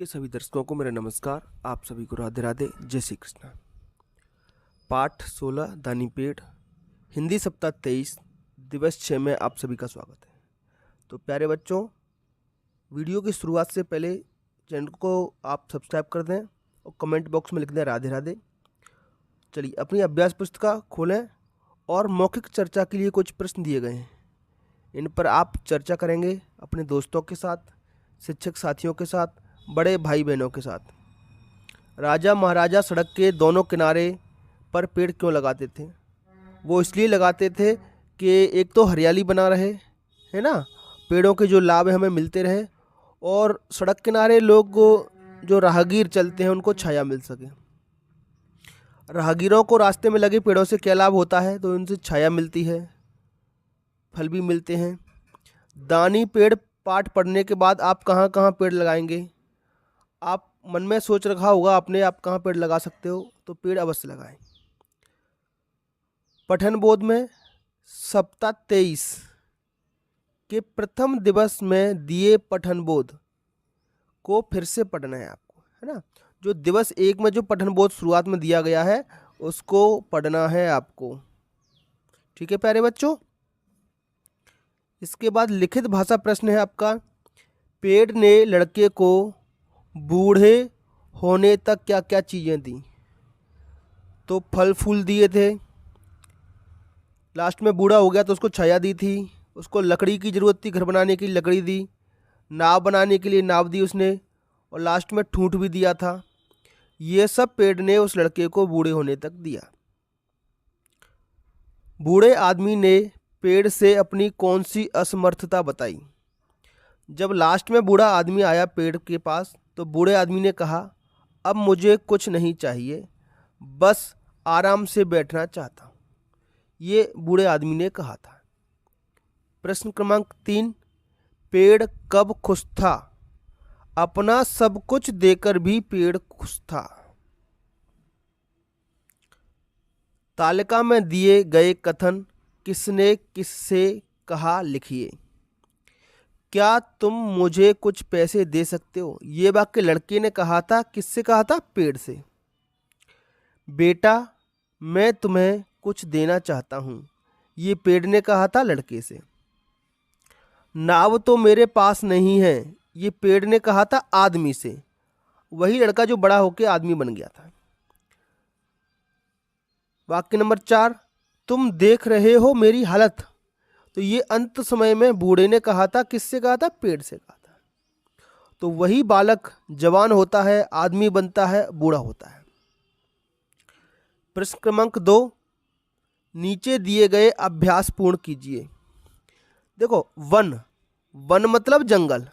के सभी दर्शकों को मेरा नमस्कार। आप सभी को राधे राधे, जय श्री कृष्ण। पाठ 16 दानी पेड़, हिंदी सप्ताह 23, दिवस 6 में आप सभी का स्वागत है। तो प्यारे बच्चों, वीडियो की शुरुआत से पहले चैनल को आप सब्सक्राइब कर दें और कमेंट बॉक्स में लिख दें राधे राधे। चलिए अपनी अभ्यास पुस्तिका खोलें और मौखिक चर्चा के लिए कुछ प्रश्न दिए गए हैं। इन पर आप चर्चा करेंगे अपने दोस्तों के साथ, शिक्षक साथियों के साथ, बड़े भाई बहनों के साथ। राजा महाराजा सड़क के दोनों किनारे पर पेड़ क्यों लगाते थे? वो इसलिए लगाते थे कि एक तो हरियाली बना रहे, है ना, पेड़ों के जो लाभ हमें मिलते रहे, और सड़क किनारे लोग जो राहगीर चलते हैं उनको छाया मिल सके। राहगीरों को रास्ते में लगे पेड़ों से क्या लाभ होता है? तो उनसे छाया मिलती है, फल भी मिलते हैं। दानी पेड़ पाठ पढ़ने के बाद आप कहाँ कहाँ पेड़ लगाएंगे? आप मन में सोच रखा होगा आपने, आप कहाँ पेड़ लगा सकते हो, तो पेड़ अवश्य लगाएं। पठन बोध में सप्ताह 23 के प्रथम दिवस में दिए पठन बोध को फिर से पढ़ना है आपको, है ना। जो दिवस 1 में जो पठन बोध शुरुआत में दिया गया है उसको पढ़ना है आपको, ठीक है प्यारे बच्चों। इसके बाद लिखित भाषा प्रश्न है आपका। पेड़ ने लड़के को बूढ़े होने तक क्या क्या चीज़ें दी? तो फल फूल दिए थे, लास्ट में बूढ़ा हो गया तो उसको छाया दी थी, उसको लकड़ी की ज़रूरत थी, घर बनाने के लिए लकड़ी दी, नाव बनाने के लिए नाव दी उसने, और लास्ट में ठूंठ भी दिया था। ये सब पेड़ ने उस लड़के को बूढ़े होने तक दिया। बूढ़े आदमी ने पेड़ से अपनी कौन सी असमर्थता बताई? जब लास्ट में बूढ़ा आदमी आया पेड़ के पास तो बूढ़े आदमी ने कहा, अब मुझे कुछ नहीं चाहिए, बस आराम से बैठना चाहता हूँ। ये बूढ़े आदमी ने कहा था। प्रश्न क्रमांक 3, पेड़ कब खुश था? अपना सब कुछ देकर भी पेड़ खुश था। तालिका में दिए गए कथन किसने किससे कहा लिखिए। क्या तुम मुझे कुछ पैसे दे सकते हो? ये वाक्य लड़के ने कहा था। किससे कहा था? पेड़ से। बेटा मैं तुम्हें कुछ देना चाहता हूँ, ये पेड़ ने कहा था लड़के से। नाव तो मेरे पास नहीं है, ये पेड़ ने कहा था आदमी से, वही लड़का जो बड़ा होकर आदमी बन गया था। वाक्य नंबर 4, तुम देख रहे हो मेरी हालत, तो ये अंत समय में बूढ़े ने कहा था। किससे कहा था? पेड़ से कहा था। तो वही बालक जवान होता है, आदमी बनता है, बूढ़ा होता है। प्रश्न क्रमांक 2, नीचे दिए गए अभ्यास पूर्ण कीजिए। देखो, वन मतलब जंगल,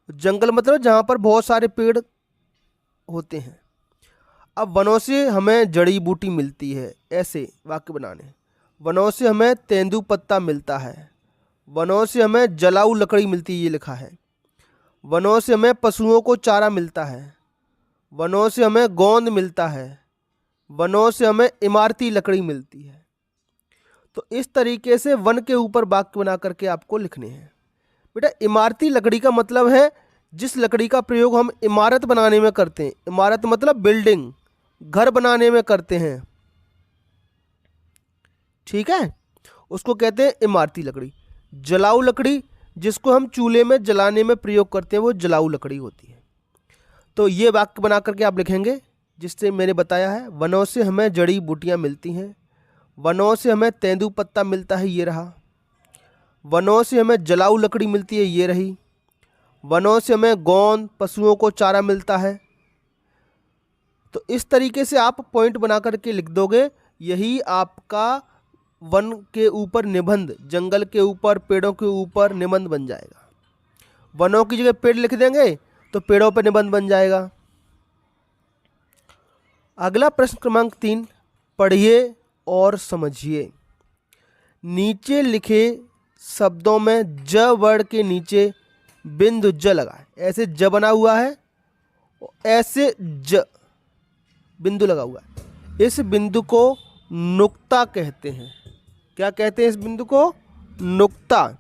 जंगल मतलब जहाँ पर बहुत सारे पेड़ होते हैं। अब वनों से हमें जड़ी बूटी मिलती है, ऐसे वाक्य बनाने। वनों से हमें तेंदू पत्ता मिलता है, वनों से हमें जलाऊ लकड़ी मिलती है, ये लिखा है। वनों से हमें पशुओं को चारा मिलता है, वनों से हमें गोंद मिलता है, वनों से हमें इमारती लकड़ी मिलती है। तो इस तरीके से वन के ऊपर वाक्य बना करके आपको लिखने हैं। बेटा, इमारती लकड़ी का मतलब है जिस लकड़ी का प्रयोग हम इमारत बनाने में करते हैं। इमारत मतलब बिल्डिंग, घर बनाने में करते हैं, ठीक है, उसको कहते हैं इमारती लकड़ी। जलाऊ लकड़ी जिसको हम चूल्हे में जलाने में प्रयोग करते हैं वो जलाऊ लकड़ी होती है। तो ये वाक्य बना करके आप लिखेंगे जिससे मैंने बताया है। वनों से हमें जड़ी बूटियां मिलती हैं, वनों से हमें तेंदू पत्ता मिलता है, ये रहा। वनों से हमें जलाऊ लकड़ी मिलती है, ये रही। वनों से हमें गोंद, पशुओं को चारा मिलता है। तो इस तरीके से आप पॉइंट बना करके लिख दोगे, यही आपका वन के ऊपर निबंध, जंगल के ऊपर, पेड़ों के ऊपर निबंध बन जाएगा। वनों की जगह पेड़ लिख देंगे तो पेड़ों पर निबंध बन जाएगा। अगला प्रश्न क्रमांक 3, पढ़िए और समझिए। नीचे लिखे शब्दों में ज वर्ड के नीचे बिंदु ज लगाए। ऐसे ज बना हुआ है, ऐसे ज बिंदु लगा हुआ है। इस बिंदु को नुक्ता कहते हैं। क्या कहते हैं इस बिंदु को? नुक्ता।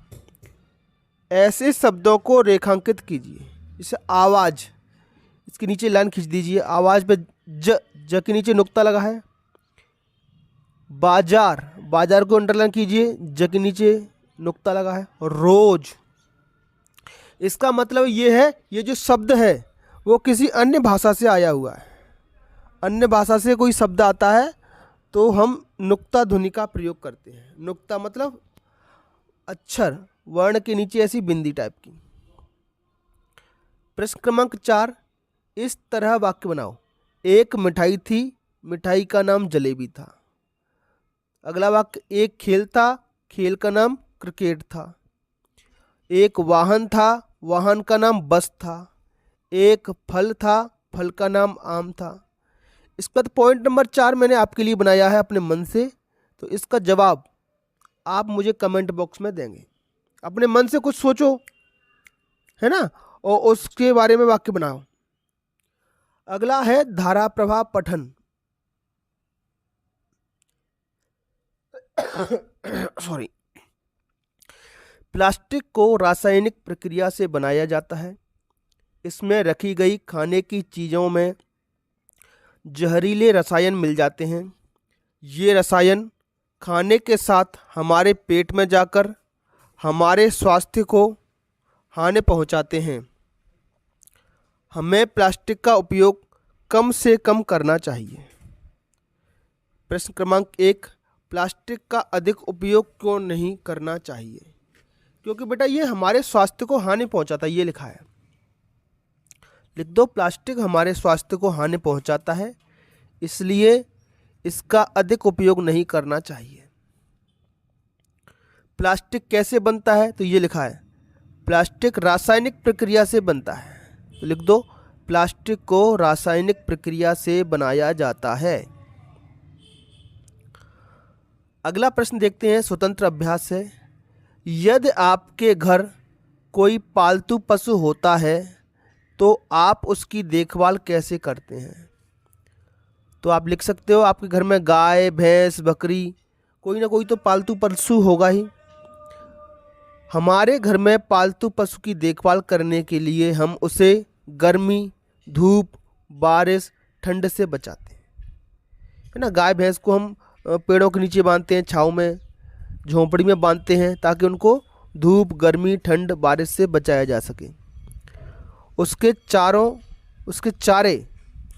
ऐसे शब्दों को रेखांकित कीजिए। जैसे आवाज़, इसके नीचे लाइन खींच दीजिए। आवाज़ पे ज के नीचे नुक्ता लगा है। बाजार, बाजार को अंडरलाइन कीजिए, ज के नीचे नुक्ता लगा है। रोज, इसका मतलब ये है, ये जो शब्द है वो किसी अन्य भाषा से आया हुआ है। अन्य भाषा से कोई शब्द आता है तो हम नुक्ता ध्वनि का प्रयोग करते हैं। नुक्ता मतलब अक्षर, वर्ण के नीचे ऐसी बिंदी टाइप की। प्रश्न क्रमांक 4, इस तरह वाक्य बनाओ। एक मिठाई थी, मिठाई का नाम जलेबी था। अगला वाक्य, एक खेल था, खेल का नाम क्रिकेट था। एक वाहन था, वाहन का नाम बस था। एक फल था, फल का नाम आम था। इसका तो पॉइंट नंबर 4 मैंने आपके लिए बनाया है अपने मन से, तो इसका जवाब आप मुझे कमेंट बॉक्स में देंगे। अपने मन से कुछ सोचो, है ना, और उसके बारे में वाक्य बनाओ। अगला है धारा प्रवाह पठन। सॉरी। प्लास्टिक को रासायनिक प्रक्रिया से बनाया जाता है। इसमें रखी गई खाने की चीज़ों में जहरीले रसायन मिल जाते हैं। ये रसायन खाने के साथ हमारे पेट में जाकर हमारे स्वास्थ्य को हानि पहुंचाते हैं। हमें प्लास्टिक का उपयोग कम से कम करना चाहिए। प्रश्न क्रमांक 1, प्लास्टिक का अधिक उपयोग क्यों नहीं करना चाहिए? क्योंकि बेटा ये हमारे स्वास्थ्य को हानि पहुंचाता है, ये लिखा है। लिख दो, प्लास्टिक हमारे स्वास्थ्य को हानि पहुंचाता है, इसलिए इसका अधिक उपयोग नहीं करना चाहिए। प्लास्टिक कैसे बनता है? तो ये लिखा है, प्लास्टिक रासायनिक प्रक्रिया से बनता है। तो लिख दो, प्लास्टिक को रासायनिक प्रक्रिया से बनाया जाता है। अगला प्रश्न देखते हैं, स्वतंत्र अभ्यास है। यदि आपके घर कोई पालतू पशु होता है तो आप उसकी देखभाल कैसे करते हैं? तो आप लिख सकते हो, आपके घर में गाय, भैंस, बकरी, कोई ना कोई तो पालतू पशु होगा ही। हमारे घर में पालतू पशु की देखभाल करने के लिए हम उसे गर्मी, धूप, बारिश, ठंड से बचाते हैं, है ना। गाय भैंस को हम पेड़ों के नीचे बांधते हैं, छाँव में, झोंपड़ी में बांधते हैं, ताकि उनको धूप, गर्मी, ठंड, बारिश से बचाया जा सके। उसके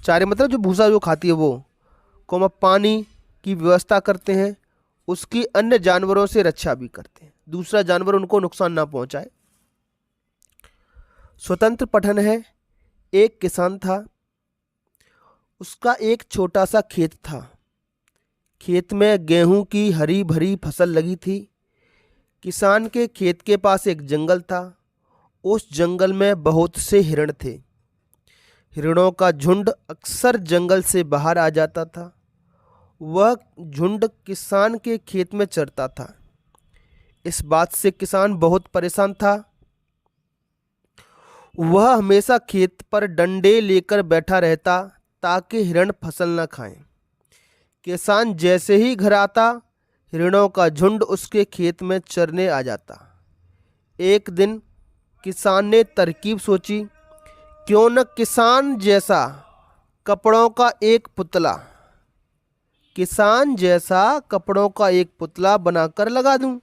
चारे मतलब जो भूसा जो खाती है वो को हम पानी की व्यवस्था करते हैं। उसकी अन्य जानवरों से रक्षा भी करते हैं, दूसरा जानवर उनको नुकसान ना पहुंचाए। स्वतंत्र पठन है। एक किसान था, उसका एक छोटा सा खेत था। खेत में गेहूं की हरी भरी फसल लगी थी। किसान के खेत के पास एक जंगल था। उस जंगल में बहुत से हिरण थे। हिरणों का झुंड अक्सर जंगल से बाहर आ जाता था। वह झुंड किसान के खेत में चरता था। इस बात से किसान बहुत परेशान था। वह हमेशा खेत पर डंडे लेकर बैठा रहता ताकि हिरण फसल न खाएं। किसान जैसे ही घर आता, हिरणों का झुंड उसके खेत में चरने आ जाता। एक दिन किसान ने तरकीब सोची, क्यों न किसान जैसा कपड़ों का एक पुतला बनाकर लगा दूं।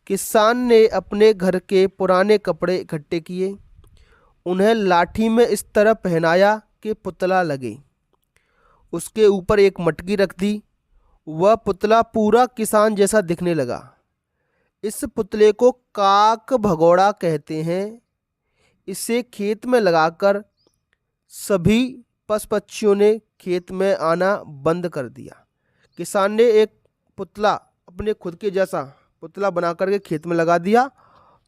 किसान ने अपने घर के पुराने कपड़े इकट्ठे किए, उन्हें लाठी में इस तरह पहनाया कि पुतला लगे। उसके ऊपर एक मटकी रख दी। वह पुतला पूरा किसान जैसा दिखने लगा। इस पुतले को काक भगोड़ा कहते हैं। इसे खेत में लगाकर सभी पशु पक्षियों ने खेत में आना बंद कर दिया। किसान ने एक पुतला अपने खुद के जैसा पुतला बना करके खेत में लगा दिया,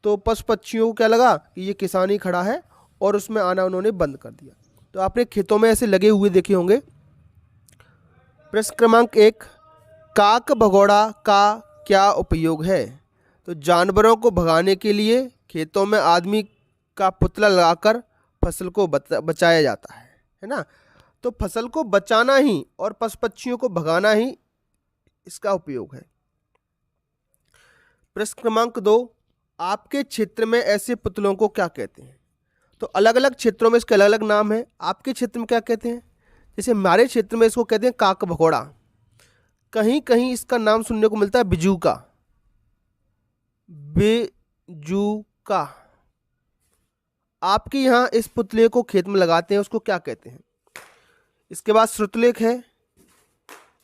तो पशु पक्षियों को क्या लगा कि ये किसान ही खड़ा है, और उसमें आना उन्होंने बंद कर दिया। तो आपने खेतों में ऐसे लगे हुए देखे होंगे। प्रश्न क्रमांक 1, काक भगोड़ा का क्या उपयोग है? तो जानवरों को भगाने के लिए खेतों में आदमी का पुतला लगाकर फसल को बचाया जाता है ना। तो फसल को बचाना ही और पशु पक्षियों को भगाना ही इसका उपयोग है। प्रश्न क्रमांक 2, आपके क्षेत्र में ऐसे पुतलों को क्या कहते हैं? तो अलग अलग क्षेत्रों में इसके अलग अलग नाम है। आपके क्षेत्र में क्या कहते हैं? जैसे हमारे क्षेत्र में इसको कहते हैं काक भगोड़ा। कहीं कहीं इसका नाम सुनने को मिलता है बिजूका। बिजूका। आपके यहाँ इस पुतले को खेत में लगाते हैं, उसको क्या कहते हैं? इसके बाद श्रुतलेख है।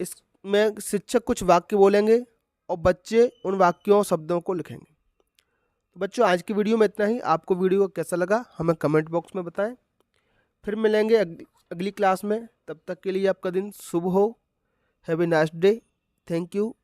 इसमें शिक्षक कुछ वाक्य बोलेंगे और बच्चे उन वाक्यों शब्दों को लिखेंगे। तो बच्चों, आज की वीडियो में इतना ही। आपको वीडियो कैसा लगा हमें कमेंट बॉक्स में बताएं। फिर मिलेंगे अगली क्लास में। तब तक के लिए आपका दिन शुभ हो। Have a nice day. Thank you.